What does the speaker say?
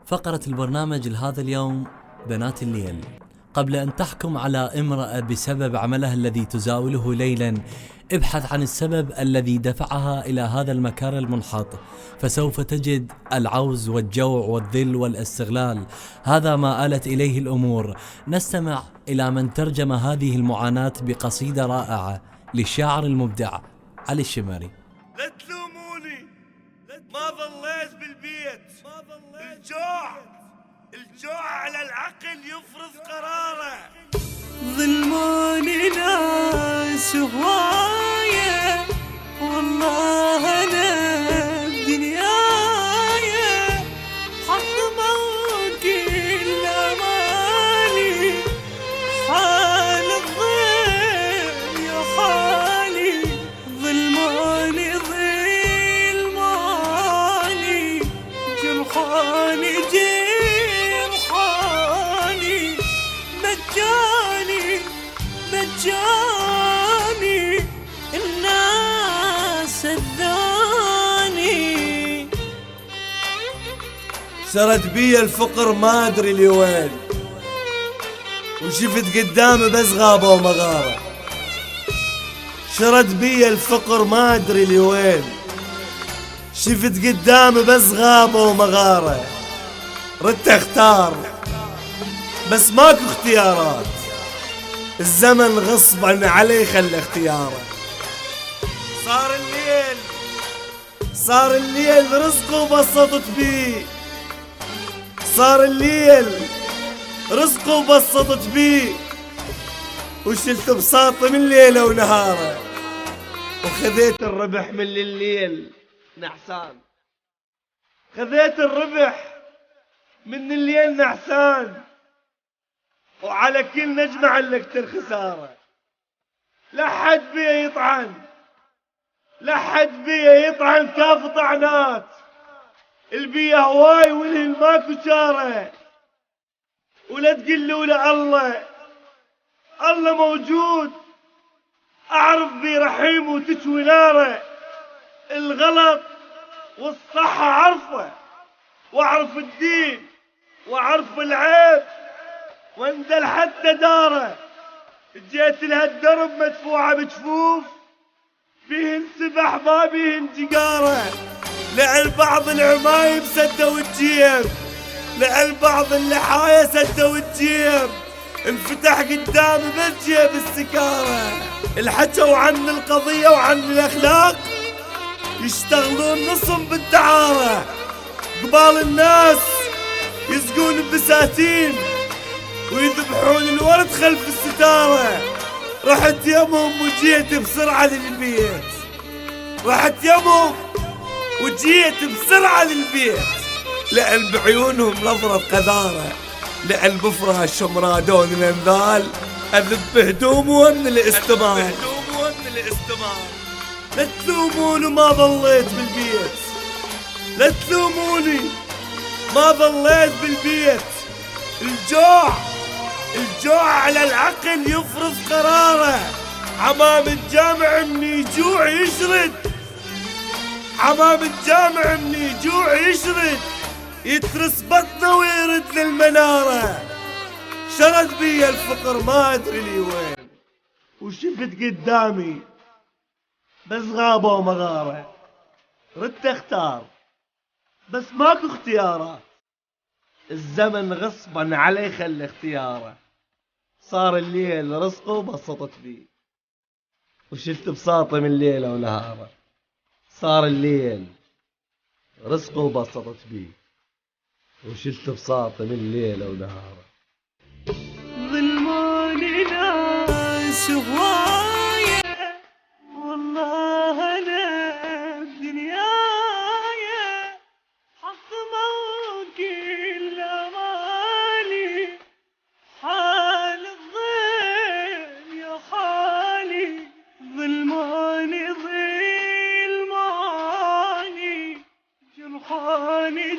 فقرة البرنامج لهذا اليوم بنات الليل. قبل أن تحكم على امرأة بسبب عملها الذي تزاوله ليلا، ابحث عن السبب الذي دفعها إلى هذا المكان المنحط، فسوف تجد العوز والجوع والذل والاستغلال. هذا ما آلت إليه الأمور. نستمع إلى من ترجم هذه المعاناة بقصيدة رائعة للشاعر المبدع علي الشمري. لا تلوموني، ما ظليت بالبيت. الجوع على العقل يفرض قراره. ظلموني ناس هواية، والله أنا بدنياي حطموا كل أمالي. حال الضيم يا حالي، ظلموني جرحاني مجاني الناس الثاني. سرد بي الفقر ما ادري لوين، وشفت قدامي بس غابة ومغارة. شرد بي الفقر ما ادري لوين، شفت قدامي بس غابة ومغارة. ردت اختار بس ماكو اختيارات، الزمن غصبا علي خلى اختياره. صار الليل رزقه وبسطت بيه. صار الليل رزقه وبسطت بيه، وشلت بساطه من ليله ونهاره. وخذيت الربح من الليل نعسان، خذيت الربح من الليل نعسان. وعلى كل نجمة علقت الخسارة. لا حد بيه يطعن، لا حد بيه يطعن كاف طعنات. البيه هواي والهن ماكو شاره. ولا تقلوا له الله موجود، اعرف بيه رحيم وتشوي ناره. الغلط والصح اعرفه، واعرف الدين واعرف العيب، واندل حتى داره. جيت لها الدرب مدفوعة بجفوف، فيهن سبح ما بيهن جقارة. لعن بعض العمايم سدوا الجيب، لعن بعض اللحايا سدوا الجيب. انفتح قدامي بالجيب السكارة. الحكوا عن القضية وعن الأخلاق، يشتغلون نصم بالدعارة. قبال الناس يسقون بساتين، ويذبحون الورد خلف الستارة. رحت يمهم وجيت بسرعة للبيت، رحت يمهم وجيت بسرعة للبيت. لأن بعيونهم نظرة قذارة، لأن بفراشهم رادون الانذال. أذب هدومه من الاستمار. لا تلوموني ما ظليت بالبيت، لا تلوموني ما ظليت بالبيت. الجوع على العقل يفرض قراره. حمام الجامع مني يجوع يشرد، حمام الجامع مني يجوع يشرد. يترس بطنه ويرد للمنارة. شرد بي الفقر ما ادري لي وين، وشفت قدامي بس غابة ومغارة. ردت اختار بس ماكو اختيارات، الزمن غصبا علي خلى اختياره. صار الليل رزقه وبسطت بيه، وشلت بساطة من ليلة ونهاره. صار الليل رزقه وبسطت بيه، وشلت بساطة من ليلة ونهاره. ظلموني ناس هواية، والله أنا بدنياي حطموا كل أمالي. حال الضيم يا حالي، ظلموني جرحاني